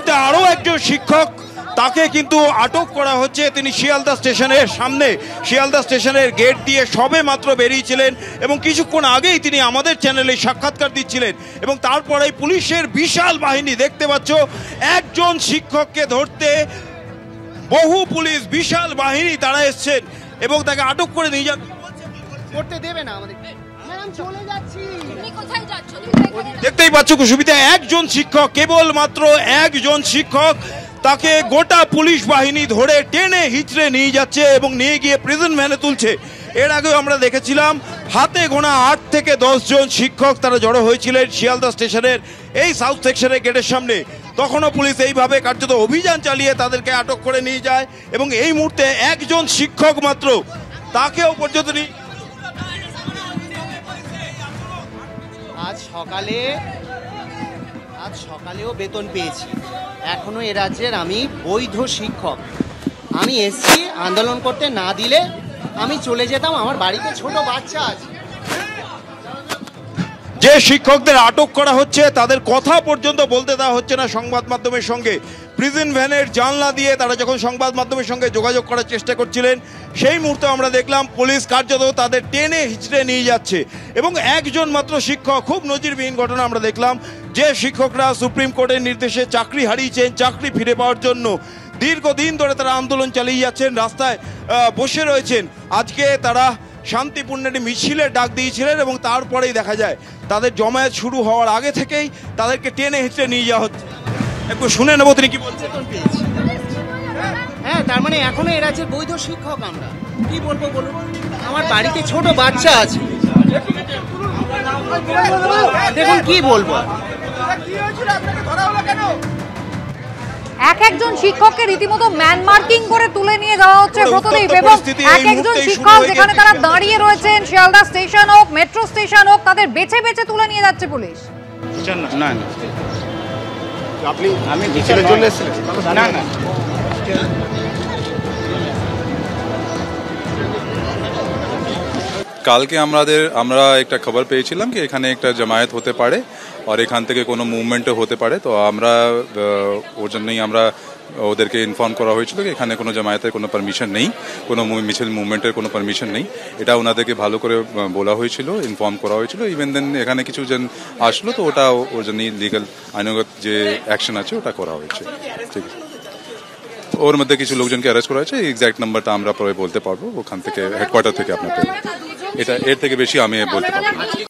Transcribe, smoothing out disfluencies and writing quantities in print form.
মুহূর্তে আরও একজন শিক্ষক, তাকে কিন্তু আটক করা হচ্ছে। তিনি শিয়ালদা স্টেশনের সামনে, শিয়ালদা স্টেশনের গেট দিয়ে সবে মাত্র বেরিয়েছিলেন এবং কিছুক্ষণ আগেই তিনি আমাদের চ্যানেলে সাক্ষাৎকার দিচ্ছিলেন এবং তারপরেই পুলিশের বিশাল বাহিনী, দেখতে পাচ্ছ একজন শিক্ষককে ধরতে বহু পুলিশ বিশাল বাহিনী তারা এসছেন এবং তাকে আটক করে নিয়ে করতে দেবে না আমাদের। চলে যাচ্ছি। দেখতেই পাচ্ছ সুবিধা, একজন শিক্ষক, কেবলমাত্র একজন শিক্ষক, তাকে গোটা পুলিশ বাহিনী ধরে টেনে হিচড়ে নিয়ে যাচ্ছে এবং নিয়ে গিয়ে প্রিজন ভ্যানে তুলছে। এর আগেও আমরা দেখেছিলাম হাতে গোনা 8 থেকে 10 জন শিক্ষক তারা জড়ো হয়েছিলেন শিয়ালদা স্টেশনের এই সাউথ সেকশনের গেটের সামনে। তখনও পুলিশ এইভাবে কার্যত অভিযান চালিয়ে তাদেরকে আটক করে নিয়ে যায় এবং এই মুহূর্তে একজন শিক্ষক মাত্র, তাকেও পর্যন্ত আজ সকালেও বেতন পেয়েছি। এখনো এ রাজ্যের আমি বৈধ শিক্ষক। আমি এসছি আন্দোলন করতে, না দিলে আমি চলে যেতাম। আমার বাড়িতে ছোট বাচ্চা আছে। যে শিক্ষকদের আটক করা হচ্ছে তাদের কথা পর্যন্ত বলতে দেওয়া হচ্ছে না সংবাদ মাধ্যমের সঙ্গে। প্রিজন ভ্যানের জানলা দিয়ে তারা যখন সংবাদ মাধ্যমের সঙ্গে যোগাযোগ করার চেষ্টা করছিলেন, সেই মুহূর্তে আমরা দেখলাম পুলিশ কার্যত তাদের টেনে হিচড়ে নিয়ে যাচ্ছে এবং একজন মাত্র শিক্ষক, খুব নজিরবিহীন ঘটনা আমরা দেখলাম। যে শিক্ষকরা সুপ্রিম কোর্টের নির্দেশে চাকরি হারিয়েছেন, চাকরি ফিরে পাওয়ার জন্য দীর্ঘদিন ধরে তারা আন্দোলন চালিয়ে যাচ্ছেন, রাস্তায় বসে রয়েছেন, আজকে তারা শান্তিপূর্ণ একটি মিছিলের ডাক দিয়েছিলেন এবং তারপরেই দেখা যায় তাদের জমায়েত শুরু হওয়ার আগে থেকেই তাদেরকে টেনে হিচড়ে নিয়ে যাওয়া হচ্ছে। একটু শুনে নেবো তিনি কি বলছেন। হ্যাঁ, তার মানে এখনো এ রাজ্যের বৈধ শিক্ষক আমরা। কি বলবো বলুন, আমার বাড়িতে ছোট বাচ্চা আছে। দেখুন কি বলবো। একজন শিক্ষককে রীতিমতো ম্যান মার্কিং করে তুলে নিয়ে যাওয়া হচ্ছে ব্রতদীপ এবং একজন শিক্ষক যেখানে তারা দাঁড়িয়ে রয়েছেন, শিয়ালদা স্টেশন হোক, মেট্রো স্টেশন হোক, তাদের বেছে বেছে তুলে নিয়ে যাচ্ছে পুলিশ। না না, আপনি আমি মিছিলের জন্য এসেছিলেন? না না, কালকে আমরা একটা খবর পেয়েছিলাম কি এখানে একটা জামায়াত হতে পারে আর এখান থেকে কোনো মুভমেন্টও হতে পারে। তো আমরা ওর জন্যই আমরা ওদেরকে ইনফর্ম করা হয়েছিল কি এখানে কোনো জামায়াতের কোনো পারমিশন নেই, কোনো মিছিল মুভমেন্টের কোনো পারমিশন নেই। এটা ওনাদেরকে ভালো করে বলা হয়েছিল, ইনফর্ম করা হয়েছিল। ইভেন দেন এখানে কিছু জন আসলো, তো ওটা ওর জন্যই লিগাল আইনগত যে অ্যাকশন আছে ওটা করা হয়েছে। ঠিক আছে, ওর মধ্যে কিছু লোকজনকে অ্যারেস্ট করা হয়েছে। এক্স্যাক্ট নাম্বারটা আমরা পরে বলতে পারবো ওখান থেকে, হেডকোয়ার্টার থেকে আপনাকে। এটা এর থেকে বেশি আমি বলতে পারবো না।